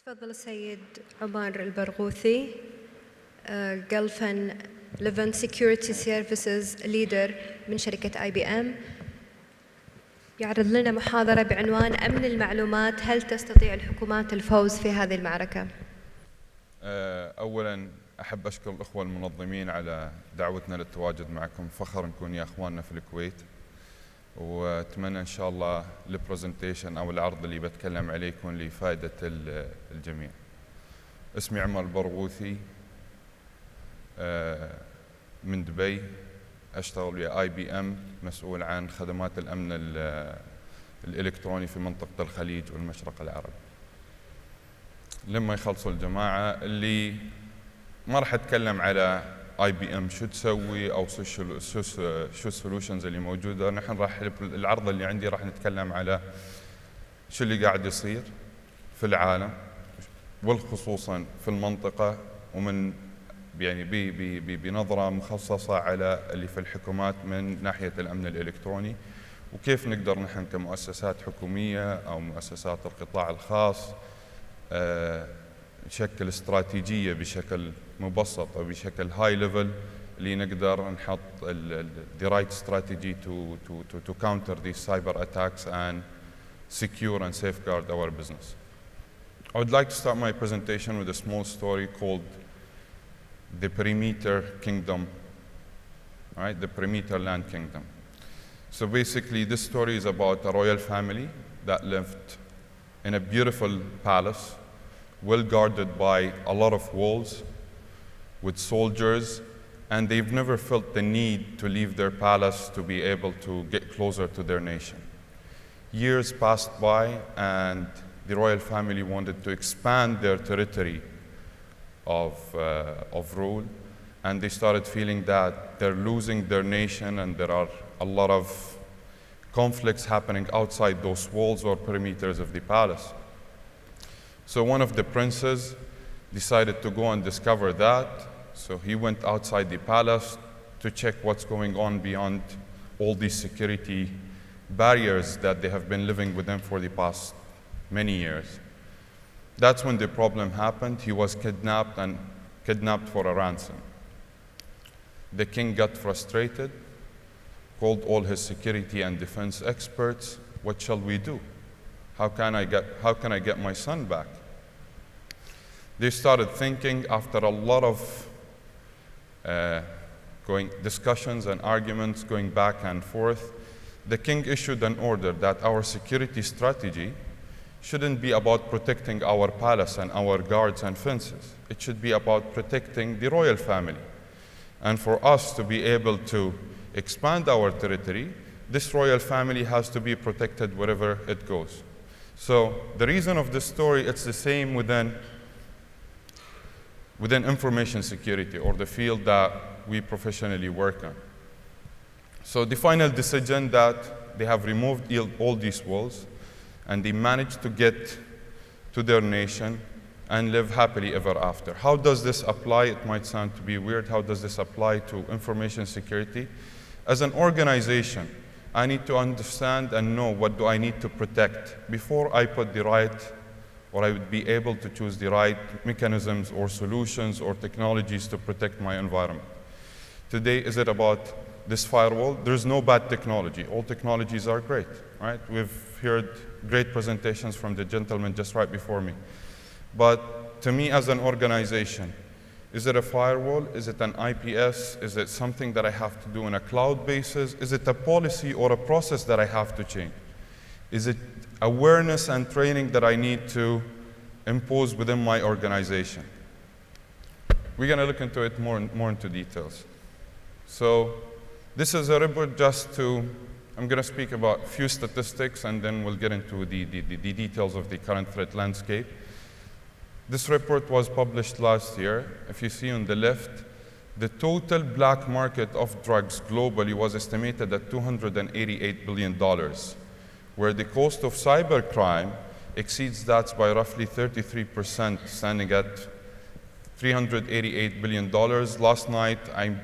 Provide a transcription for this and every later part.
تفضل السيد عمر البرغوثي جلفن ليفن سيكيورتي سيرفيسز ليدر من شركة IBM يعرض لنا محاضرة بعنوان أمن المعلومات، هل تستطيع الحكومات الفوز في هذه المعركة؟ أولاً أحب أشكر الأخوة المنظمين على دعوتنا للتواجد معكم. فخر نكون يا أخواننا في الكويت، وأتمنى إن شاء الله البرزنتيشن أو العرض اللي بتكلم عليه يكون لفائدة الجميع. اسمي عمر البرغوثي من دبي، أشتغل ويا IBM، مسؤول عن خدمات الأمن الإلكتروني في منطقة الخليج والمشرق العربي. لما يخلصوا الجماعة اللي ما راح أتكلم على IBM شو تسوي أو شو السولوشنز اللي موجودة، نحن راح العرض اللي عندي راح نتكلم على شو اللي قاعد يصير في العالم والخصوصا في المنطقة، ومن يعني بنظرة مخصصة على اللي في الحكومات من ناحية الأمن الإلكتروني، وكيف نقدر نحن كمؤسسات حكومية أو مؤسسات القطاع الخاص نشكل استراتيجية بشكل مبسط أو بشكل هاي ليفل اللي نقدر نحط the right strategy to counter these cyber attacks and secure and safeguard our business. I would like to start my presentation with a small story called the Perimeter Kingdom, right? The Perimeter Land Kingdom. So basically, this story is about a royal family that lived in a beautiful palace, well guarded by a lot of walls, with soldiers, and they've never felt the need to leave their palace to be able to get closer to their nation. Years passed by, and the royal family wanted to expand their territory of rule, and they started feeling that they're losing their nation and there are a lot of conflicts happening outside those walls or perimeters of the palace. So one of the princes decided to go and discover that. So he went outside the palace to check what's going on beyond all these security barriers that they have been living within for the past many years. That's when the problem happened. He was kidnapped for a ransom. The king got frustrated, called all his security and defense experts. What shall we do? How can I get my son back? They started thinking, after a lot of discussions and arguments going back and forth, the king issued an order that our security strategy shouldn't be about protecting our palace and our guards and fences. It should be about protecting the royal family. And for us to be able to expand our territory, this royal family has to be protected wherever it goes. So the reason of this story, it's the same within information security, or the field that we professionally work on. So the final decision that they have removed all these walls, and they managed to get to their nation and live happily ever after. How does this apply? It might sound to be weird. How does this apply to information security? As an organization, I need to understand and know what do I need to protect before I put the right, or I would be able to choose the right mechanisms or solutions or technologies to protect my environment. Today, is it about this firewall? There's no bad technology. All technologies are great, right? We've heard great presentations from the gentleman just right before me. But to me as an organization, is it a firewall? Is it an IPS? Is it something that I have to do on a cloud basis? Is it a policy or a process that I have to change? Is it awareness and training that I need to impose within my organization? We're going to look into it more into details. So this is a report I'm going to speak about a few statistics, and then we'll get into the details of the current threat landscape. This report was published last year. If you see on the left, the total black market of drugs globally was estimated at $288 billion, where the cost of cybercrime exceeds that by roughly 33%, standing at $388 billion. Last night, I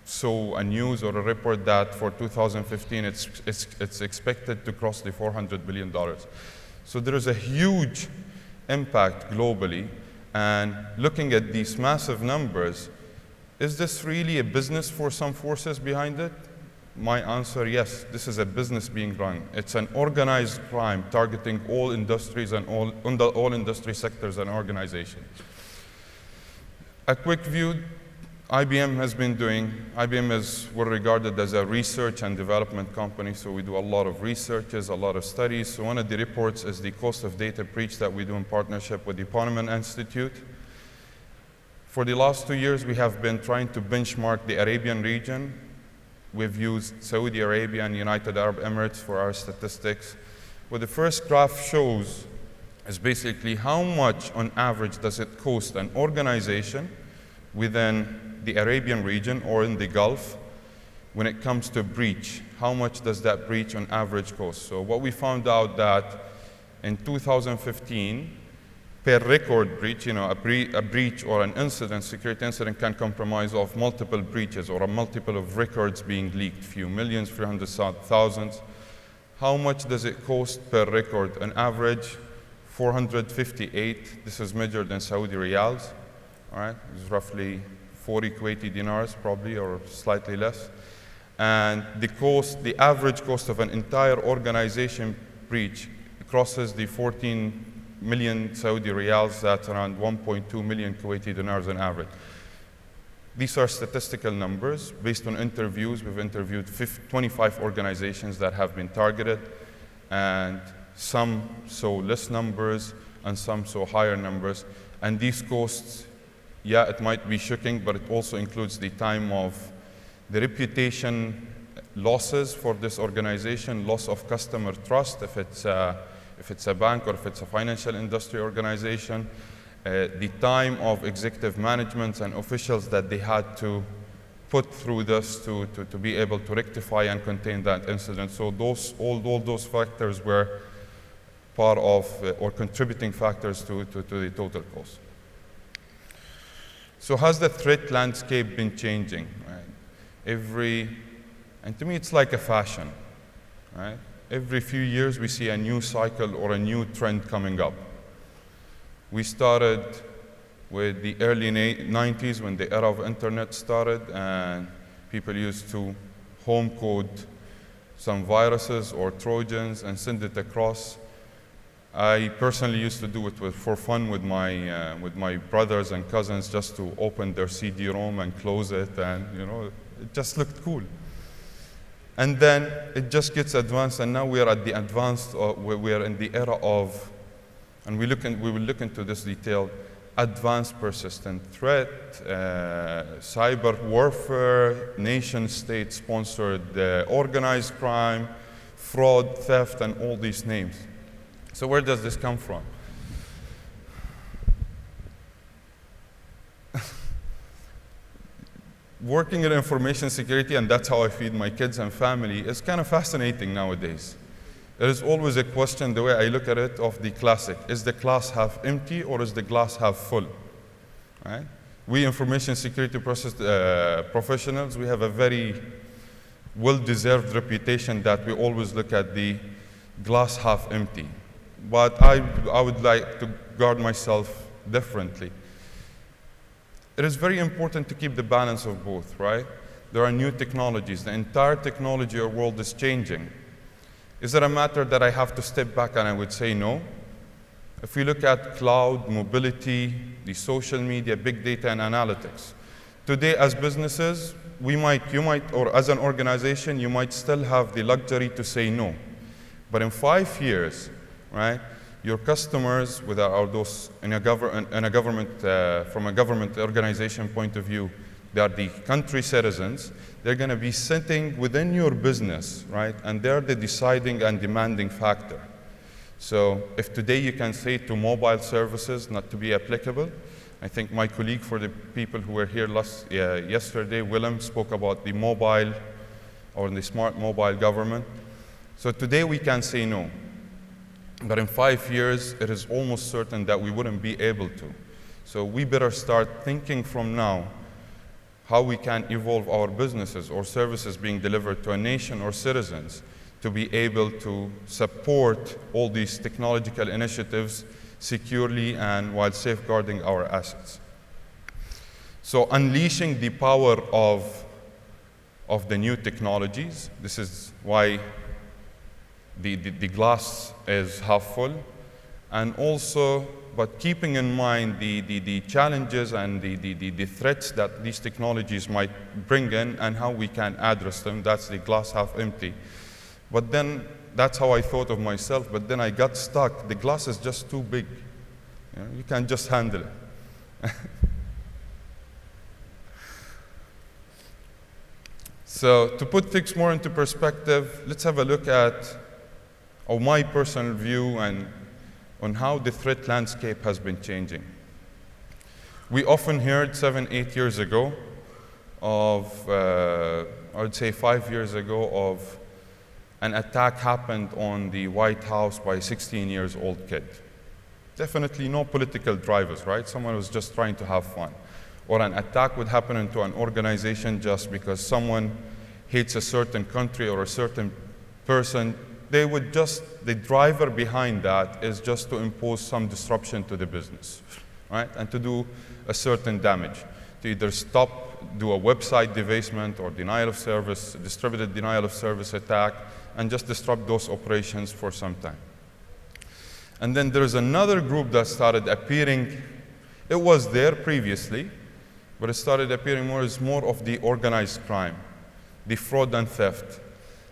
saw a news or a report that for 2015, it's expected to cross the $400 billion. So there is a huge impact globally, and looking at these massive numbers, is this really a business for some forces behind it? My answer, yes, this is a business being run. It's an organized crime targeting all industries and all industry sectors and organizations. A quick view, IBM is well regarded as a research and development company, so we do a lot of researches, a lot of studies. So one of the reports is the cost of data breach that we do in partnership with the Ponemon Institute. For the last 2 years, we have been trying to benchmark the Arabian region. We've used Saudi Arabia and United Arab Emirates for our statistics. What the first graph shows is basically how much on average does it cost an organization within the Arabian region or in the Gulf when it comes to breach. How much does that breach on average cost? So what we found out that in 2015, per record breach, a breach or an incident, security incident can compromise of multiple breaches or a multiple of records being leaked, few millions, 300,000. How much does it cost per record? On average, 458. This is measured in Saudi riyals. All right, it's roughly 40 Kuwaiti dinars probably, or slightly less. And the average cost of an entire organization breach crosses the 14 million Saudi riyals. That's around 1.2 million Kuwaiti dinars on average. These are statistical numbers based on interviews. We've interviewed 25 organizations that have been targeted, and some saw less numbers and some saw higher numbers. And these costs, yeah, it might be shocking, but it also includes the time of the reputation losses for this organization, loss of customer trust, if it's a bank or if it's a financial industry organization, the time of executive management and officials that they had to put through this to be able to rectify and contain that incident. So all those factors were part of or contributing factors to the total cost. So has the threat landscape been changing? Right? And to me it's like a fashion, right? Every few years we see a new cycle or a new trend coming up. We started with the early 90s when the era of internet started, and people used to home code some viruses or Trojans and send it across. I personally used to do it for fun with my brothers and cousins, just to open their CD-ROM and close it, and it just looked cool. And then it just gets advanced, and now we are at the advanced. We are in the era of, and we will look into this detail: advanced persistent threat, cyber warfare, nation-state sponsored organized crime, fraud, theft, and all these names. So where does this come from? Working in information security, and that's how I feed my kids and family, is kind of fascinating nowadays. There is always a question, the way I look at it, of the classic: is the glass half empty or is the glass half full? Right? We information security professionals, we have a very well-deserved reputation that we always look at the glass half empty. But I would like to guard myself differently. It is very important to keep the balance of both, right? There are new technologies. The entire technology world is changing. Is it a matter that I have to step back and I would say no? If we look at cloud, mobility, the social media, big data, and analytics, today as businesses, you might, or as an organization, you might still have the luxury to say no. But in 5 years, right, your customers, are those in a government, from a government organization point of view, they are the country citizens. They're going to be sitting within your business, right? And they're the deciding and demanding factor. So if today you can say to mobile services not to be applicable, I think my colleague, for the people who were here yesterday, Willem, spoke about the mobile or the smart mobile government. So today we can say no. But in 5 years, it is almost certain that we wouldn't be able to. So we better start thinking from now how we can evolve our businesses or services being delivered to a nation or citizens to be able to support all these technological initiatives securely and while safeguarding our assets. So unleashing the power of the new technologies, this is why the glass is half full, and also, but keeping in mind the challenges and the threats that these technologies might bring in and how we can address them. That's the glass half empty. But then, that's how I thought of myself, but then I got stuck. The glass is just too big. You can't just handle it. So to put things more into perspective, let's have a look at my personal view and on how the threat landscape has been changing. We often heard 7, 8 years ago of, I would say 5 years ago, of an attack happened on the White House by a 16-year-old kid. Definitely no political drivers, right? Someone was just trying to have fun. Or an attack would happen into an organization just because someone hates a certain country or a certain person. They would just, the driver behind that is just to impose some disruption to the business, right? And to do a certain damage, to either do a website defacement or denial of service, distributed denial of service attack, and just disrupt those operations for some time. And then there's another group that started appearing. It was there previously, but it started appearing more as more of the organized crime, the fraud and theft.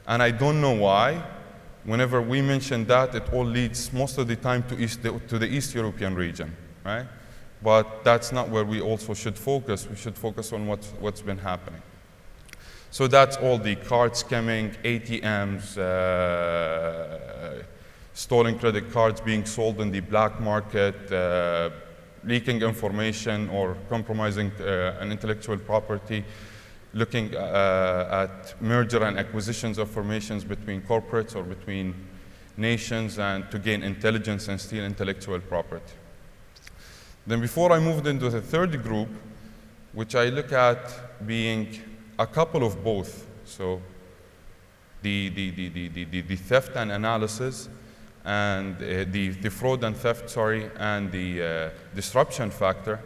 And I don't know why. Whenever we mention that, it all leads most of the time to the East European region, right? But that's not where we also should focus. We should focus on what's been happening. So that's all the card skimming, ATMs, stolen credit cards being sold in the black market, leaking information or compromising an intellectual property, looking at merger and acquisitions of formations between corporates or between nations and to gain intelligence and steal intellectual property. Then before I moved into the third group, which I look at being a couple of both, so the theft and analysis and the fraud and theft, sorry, and the disruption factor,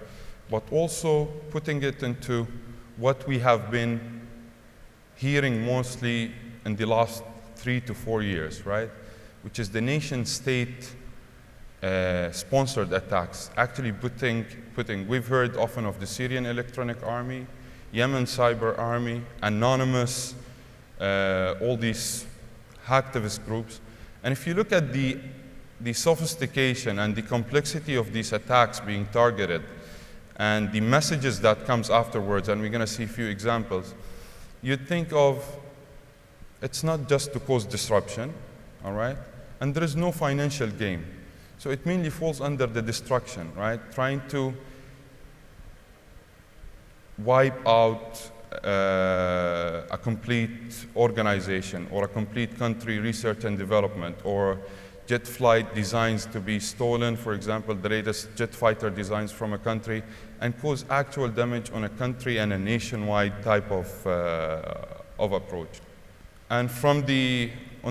but also putting it into what we have been hearing mostly in the last 3 to 4 years, right? Which is the nation-state sponsored attacks. Actually we've heard often of the Syrian Electronic Army, Yemen Cyber Army, Anonymous, all these hacktivist groups. And if you look at the sophistication and the complexity of these attacks being targeted, and the messages that comes afterwards, and we're going to see a few examples, you'd think of, it's not just to cause disruption, all right? And there is no financial gain. So it mainly falls under the destruction, right? Trying to wipe out a complete organization or a complete country, research and development, or jet flight designs to be stolen, for example, the latest jet fighter designs from a country, and cause actual damage on a country and a nationwide type of approach. And on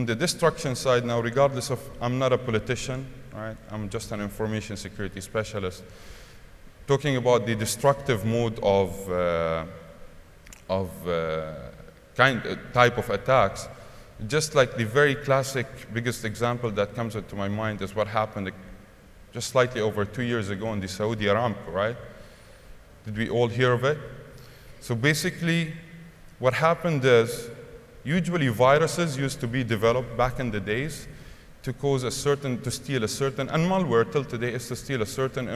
the destruction side now, regardless of, I'm not a politician, right? I'm just an information security specialist, talking about the destructive mode type of attacks. Just like the very classic, biggest example that comes into my mind is what happened just slightly over 2 years ago in the Saudi Aramco, right? Did we all hear of it? So basically, what happened is, usually viruses used to be developed back in the days to steal a certain, and malware till today is to steal a certain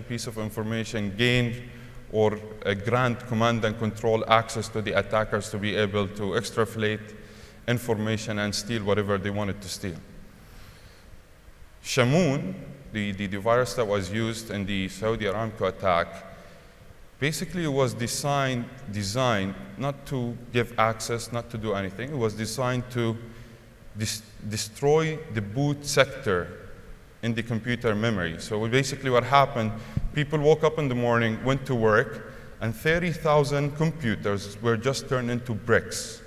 piece of information, gain or grant command and control access to the attackers to be able to extrapolate information and steal whatever they wanted to steal. Shamoon, the virus that was used in the Saudi Aramco attack, basically was designed not to give access, not to do anything. It was designed to destroy the boot sector in the computer memory. So basically what happened, people woke up in the morning, went to work, and 30,000 computers were just turned into bricks.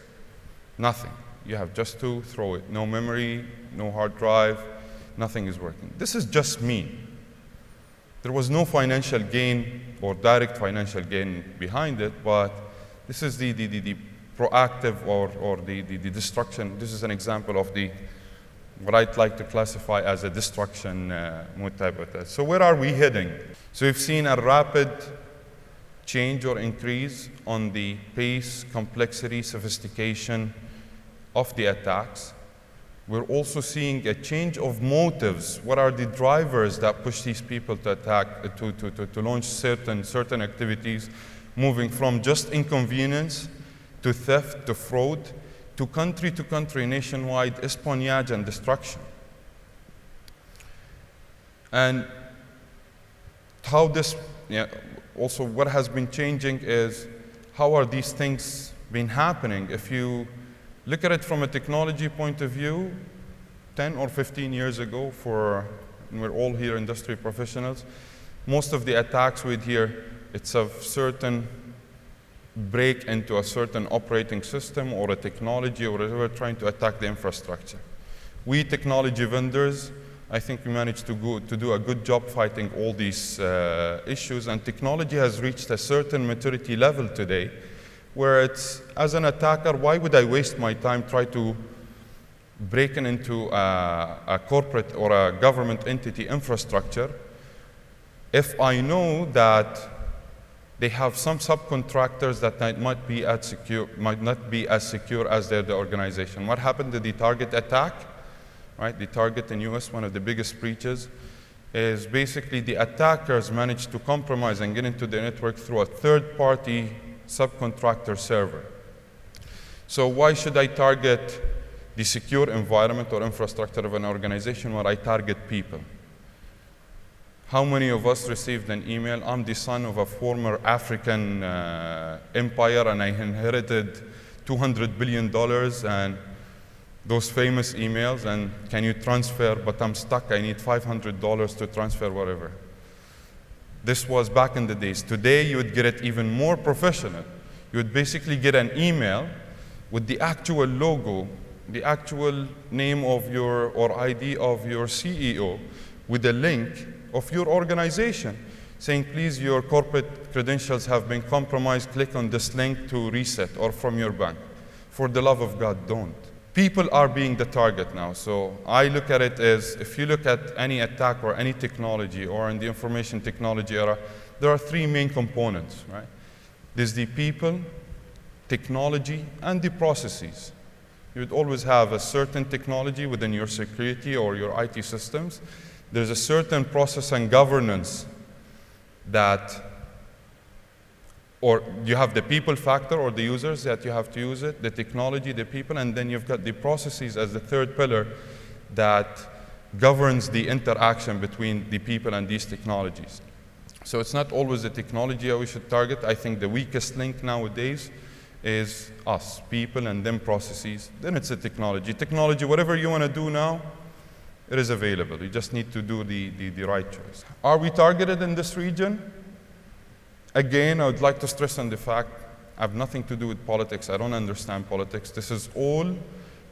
Nothing. You have just to throw it. No memory, no hard drive, nothing is working. This is just me, There was no financial gain or direct financial gain behind it, but this is the proactive or the destruction. This is an example of what I'd like to classify as a destruction mode type of attack. So where are we heading? So we've seen a rapid change or increase on the pace, complexity, sophistication of the attacks. We're also seeing a change of motives. What are the drivers that push these people to attack, to launch certain activities, moving from just inconvenience to theft, to fraud, to country, nationwide espionage and destruction. And how this, also what has been changing is how are these things been happening? If you look at it from a technology point of view, 10 or 15 years ago, and we're all here industry professionals, most of the attacks we'd hear, it's a certain break into a certain operating system or a technology or whatever, trying to attack the infrastructure. We technology vendors, I think we managed to do a good job fighting all these issues, and technology has reached a certain maturity level today where it's, as an attacker, why would I waste my time try to break into a corporate or a government entity infrastructure if I know that they have some subcontractors that might not be as secure as the organization. What happened to the Target attack? Right, the Target in US, one of the biggest breaches, is basically the attackers managed to compromise and get into the network through a third-party subcontractor server. So why should I target the secure environment or infrastructure of an organization where I target people? How many of us received an email, I'm the son of a former African empire and I inherited $200 billion and those famous emails, and can you transfer, but I'm stuck, I need $500 to transfer whatever. This was back in the days. Today, you would get it even more professional. You would basically get an email with the actual logo, the actual name of or ID of your CEO, with a link of your organization, saying, please, your corporate credentials have been compromised, click on this link to reset, or from your bank. For the love of God, don't. People are being the target now. So I look at it as, if you look at any attack or any technology or in the information technology era, there are three main components, right? There's the people, technology, and the processes. You would always have a certain technology within your security or your IT systems. There's a certain process and governance or you have the people factor or the users that you have to use it, the technology, the people, and then you've got the processes as the third pillar that governs the interaction between the people and these technologies. So it's not always the technology that we should target. I think the weakest link nowadays is us, people, and then processes. Then it's the technology. Technology, whatever you want to do now, it is available. You just need to do the right choice. Are we targeted in this region? Again, I would like to stress on the fact I have nothing to do with politics. I don't understand politics. This is all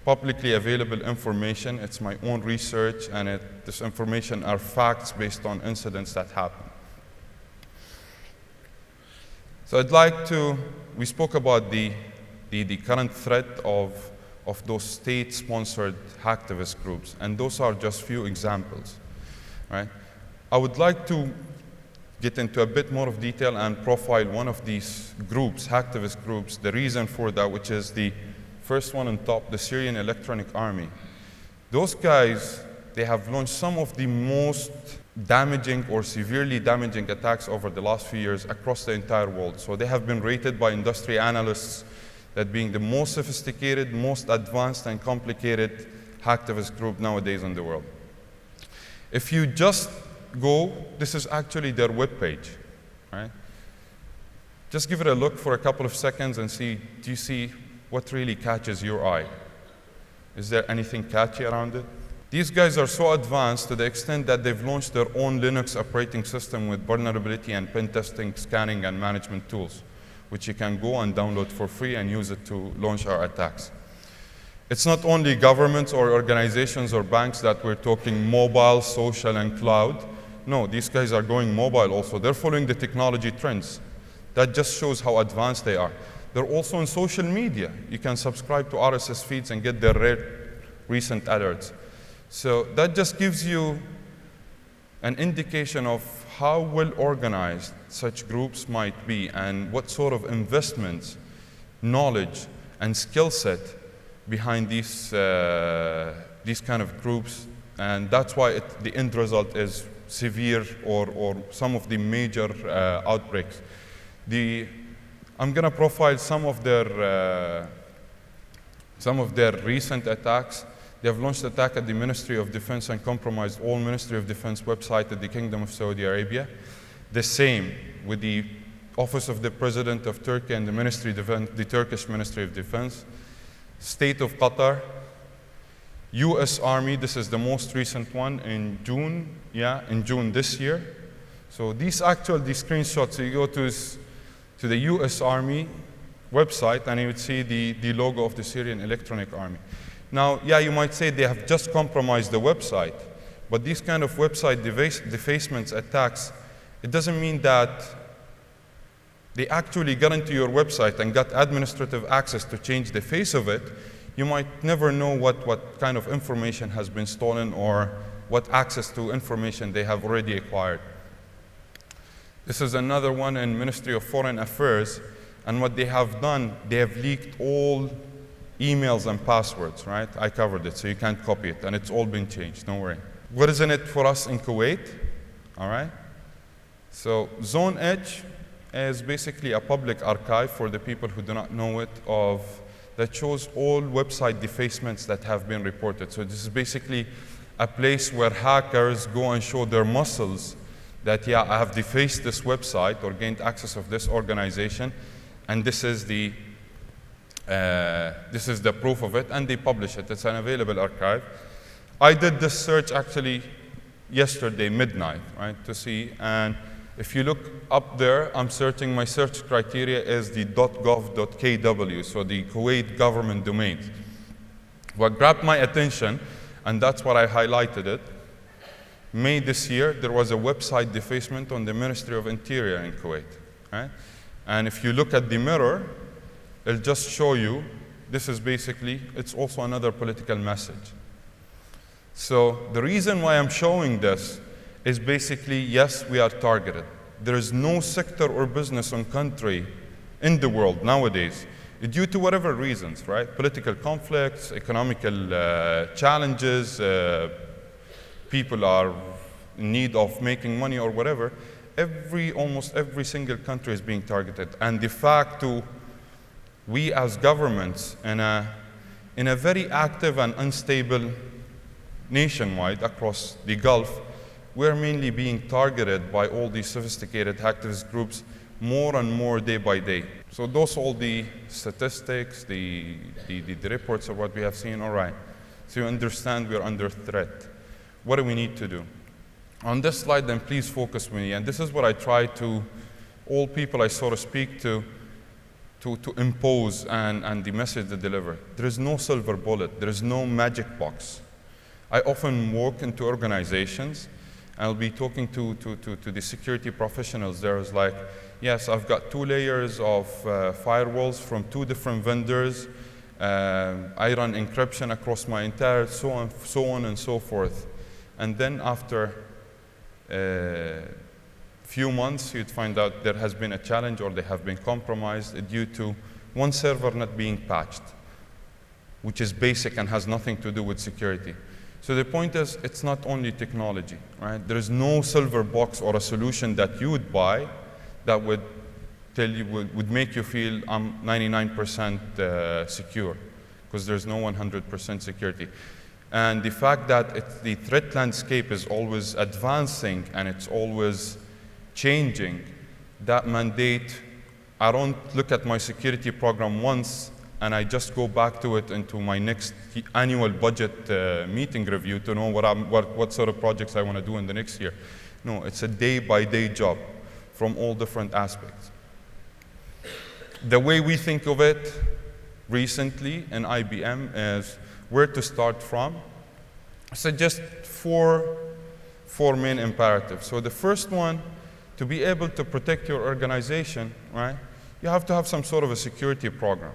publicly available information. It's my own research, and this information are facts based on incidents that happen. So I'd like to, we spoke about the current threat of those state-sponsored hacktivist groups, and those are just few examples, right? I would like to get into a bit more of detail and profile one of these groups, hacktivist groups, the reason for that, which is the first one on top, the Syrian Electronic Army. Those guys, they have launched some of the most damaging or severely damaging attacks over the last few years across the entire world. So they have been rated by industry analysts that being the most sophisticated, most advanced and complicated hacktivist group nowadays in the world. If you just go, this is actually their webpage, right? Just give it a look for a couple of seconds and see, do you see what really catches your eye? Is there anything catchy around it? These guys are so advanced to the extent that they've launched their own Linux operating system with vulnerability and pen testing, scanning, and management tools, which you can go and download for free and use it to launch our attacks. It's not only governments or organizations or banks that we're talking mobile, social, and cloud. No, these guys are going mobile also. They're following the technology trends. That just shows how advanced they are. They're also on social media. You can subscribe to RSS feeds and get their recent alerts. So that just gives you an indication of how well organized such groups might be and what sort of investments, knowledge, and skill set behind these kind of groups. And that's why the end result is severe or some of the major outbreaks. I'm going to profile some of their recent attacks. They have launched an attack at the Ministry of Defense and compromised all Ministry of Defense website at the Kingdom of Saudi Arabia. The same with the Office of the President of Turkey and the Turkish Ministry of Defense. State of Qatar, US Army, this is the most recent one in June, in June this year. So these screenshots, so you go to the US Army website and you would see the logo of the Syrian Electronic Army. Now, you might say they have just compromised the website, but these kind of website defacements attacks, it doesn't mean that they actually got into your website and got administrative access to change the face of it. You might never know what kind of information has been stolen or what access to information they have already acquired. This is another one in Ministry of Foreign Affairs, and what they have done, they have leaked all emails and passwords, right? I covered it, so you can't copy it, and it's all been changed, don't worry. What is in it for us in Kuwait, all right? So Zone Edge is basically a public archive for the people who do not know it that shows all website defacements that have been reported. So this is basically a place where hackers go and show their muscles that, I have defaced this website or gained access of this organization, and this is the proof of it, and they publish it. It's an available archive. I did this search actually yesterday, midnight, right, to see, and if you look up there, I'm searching, my search criteria is the .gov.kw, so the Kuwait government domain. What grabbed my attention, and that's what I highlighted it, May this year, there was a website defacement on the Ministry of Interior in Kuwait, right? And if you look at the mirror, it'll just show you, this is basically, it's also another political message. So the reason why I'm showing this is basically, yes, we are targeted. There is no sector or business or country in the world nowadays, due to whatever reasons, right? Political conflicts, economical challenges, people are in need of making money or whatever, almost every single country is being targeted. And de facto, we as governments in a very active and unstable nationwide across the Gulf, we're mainly being targeted by all these sophisticated hacktivist groups more and more day by day. So those all the statistics, the reports of what we have seen, all right. So you understand we're under threat. What do we need to do? On this slide, then please focus with me, and this is what I try to, all people I sort of speak to impose and the message they deliver. There is no silver bullet, there is no magic box. I often walk into organizations, and I'll be talking to the security professionals there. Is like, yes, I've got 2 layers of firewalls from 2 different vendors. I run encryption across my entire so on and so forth. And then after few months, you'd find out there has been a challenge or they have been compromised due to one server not being patched, which is basic and has nothing to do with security. So the point is, it's not only technology, right? There is no silver box or a solution that you would buy that would tell you, would make you feel I'm 99% secure, because there's no 100% security. And the fact that the threat landscape is always advancing and it's always changing, that mandate, I don't look at my security program once and I just go back to it into my next annual budget meeting review to know what sort of projects I want to do in the next year. No, it's a day-by-day job from all different aspects. The way we think of it recently in IBM is where to start from. I suggest four four main imperatives. So the first one, to be able to protect your organization, right, you have to have some sort of a security program.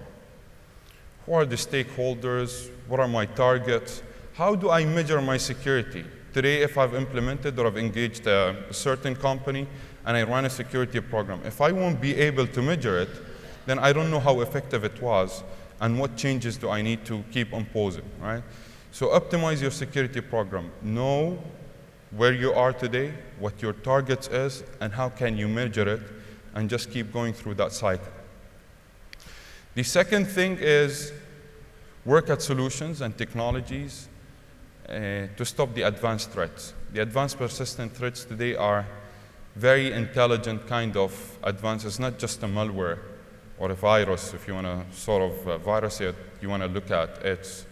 Who are the stakeholders? What are my targets? How do I measure my security? Today, if I've implemented or I've engaged a certain company and I run a security program, if I won't be able to measure it, then I don't know how effective it was and what changes do I need to keep imposing, right? So optimize your security program. Know where you are today, what your targets is, and how can you measure it, and just keep going through that cycle. The second thing is work at solutions and technologies to stop the advanced threats. The advanced persistent threats today are very intelligent kind of advanced. It's not just a malware or a virus, if you want to sort of virus it, you want to look at. It's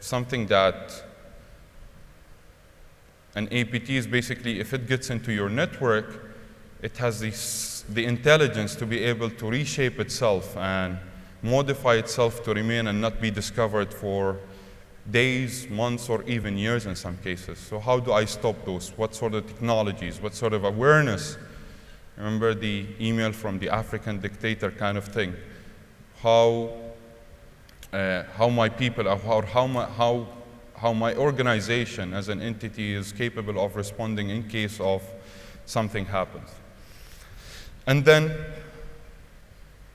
something that an APT is basically, if it gets into your network, it has the intelligence to be able to reshape itself and modify itself to remain and not be discovered for days, months, or even years in some cases. So how do I stop those? What sort of technologies? What sort of awareness? Remember the email from the African dictator kind of thing. How my people, how my organization as an entity is capable of responding in case of something happens. And then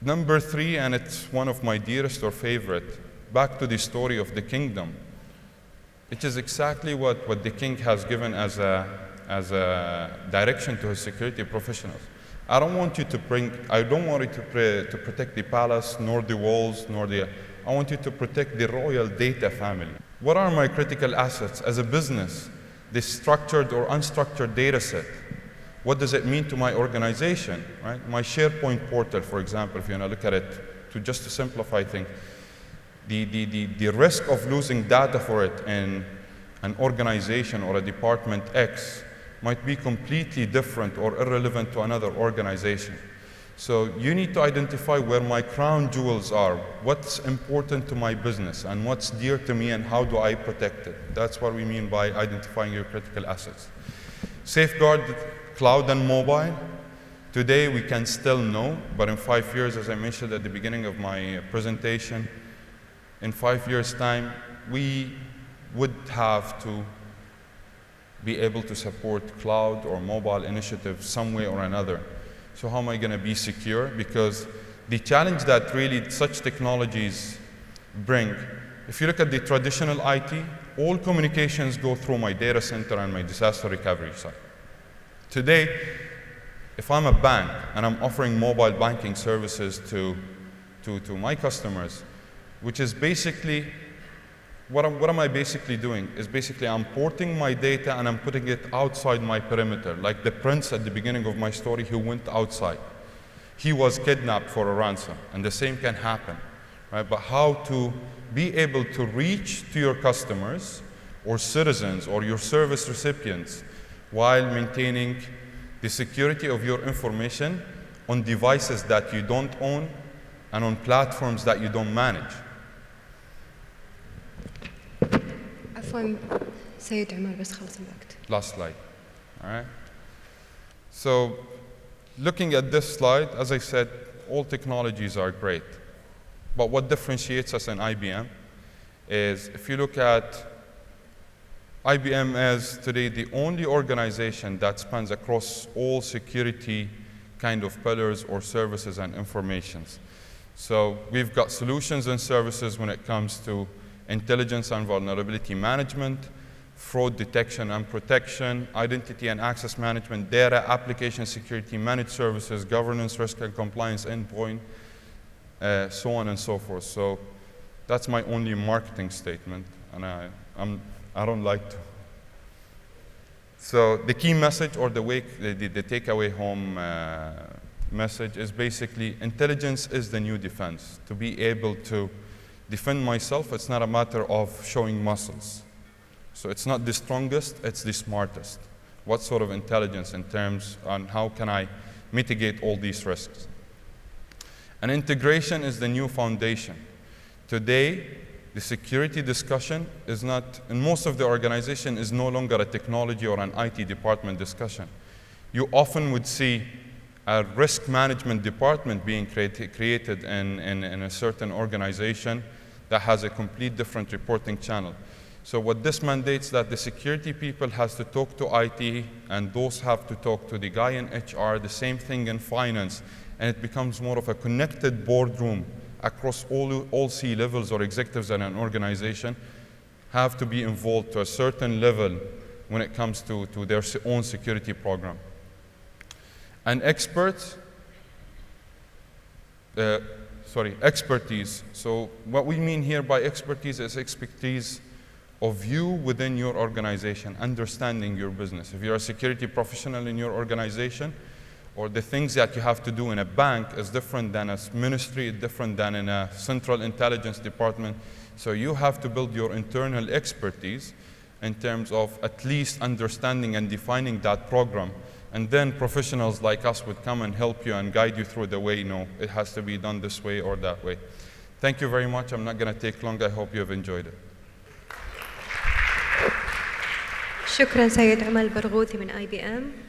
number three, and it's one of my dearest or favorite, back to the story of the kingdom. It is exactly what the king has given as a direction to his security professionals. I don't want you to protect the palace, nor the walls, I want you to protect the royal data family. What are my critical assets as a business? The structured or unstructured data set. What does it mean to my organization, right? My SharePoint portal, for example, if you want to look at it, just to simplify things, the risk of losing data for it in an organization or a department X might be completely different or irrelevant to another organization. So you need to identify where my crown jewels are, what's important to my business, and what's dear to me, and how do I protect it. That's what we mean by identifying your critical assets. Safeguard cloud and mobile. Today we can still know, but in 5 years, as I mentioned at the beginning of my presentation, in 5 years' time, we would have to be able to support cloud or mobile initiatives some way or another. So how am I going to be secure? Because the challenge that really such technologies bring, if you look at the traditional IT, all communications go through my data center and my disaster recovery site. Today, if I'm a bank and I'm offering mobile banking services to my customers, which is basically, what am I basically doing? Is basically I'm porting my data and I'm putting it outside my perimeter, like the prince at the beginning of my story who went outside. He was kidnapped for a ransom, and the same can happen, right? But how to be able to reach to your customers or citizens or your service recipients while maintaining the security of your information on devices that you don't own and on platforms that you don't manage. عفوا سيد عمر بس خلص الوقت. Last slide. All right. So looking at this slide, as I said, all technologies are great. But what differentiates us in IBM is if you look at IBM as today the only organization that spans across all security kind of pillars or services and informations. So we've got solutions and services when it comes to intelligence and vulnerability management, fraud detection and protection, identity and access management, data, application security, managed services, governance, risk and compliance, endpoint, so on and so forth. So that's my only marketing statement, and I don't like to. So the key message or the takeaway home message is basically intelligence is the new defense. To be able to defend myself, it's not a matter of showing muscles. So it's not the strongest, it's the smartest. What sort of intelligence in terms on how can I mitigate all these risks? And integration is the new foundation. Today, the security discussion is not, in most of the organization, is no longer a technology or an IT department discussion. You often would see a risk management department being created in a certain organization that has a complete different reporting channel. So what this mandates that the security people has to talk to IT, and those have to talk to the guy in HR, the same thing in finance, and it becomes more of a connected boardroom across all C-levels or executives in an organization have to be involved to a certain level when it comes to their own security program. And expertise. So what we mean here by expertise is expertise of you within your organization, understanding your business. If you're a security professional in your organization, or the things that you have to do in a bank is different than a ministry, different than in a central intelligence department. So you have to build your internal expertise in terms of at least understanding and defining that program. And then professionals like us would come and help you and guide you through the way, no, it has to be done this way or that way. Thank you very much. I'm not going to take long. I hope you have enjoyed it. شكرا سيد عمر البرغوثي من IBM.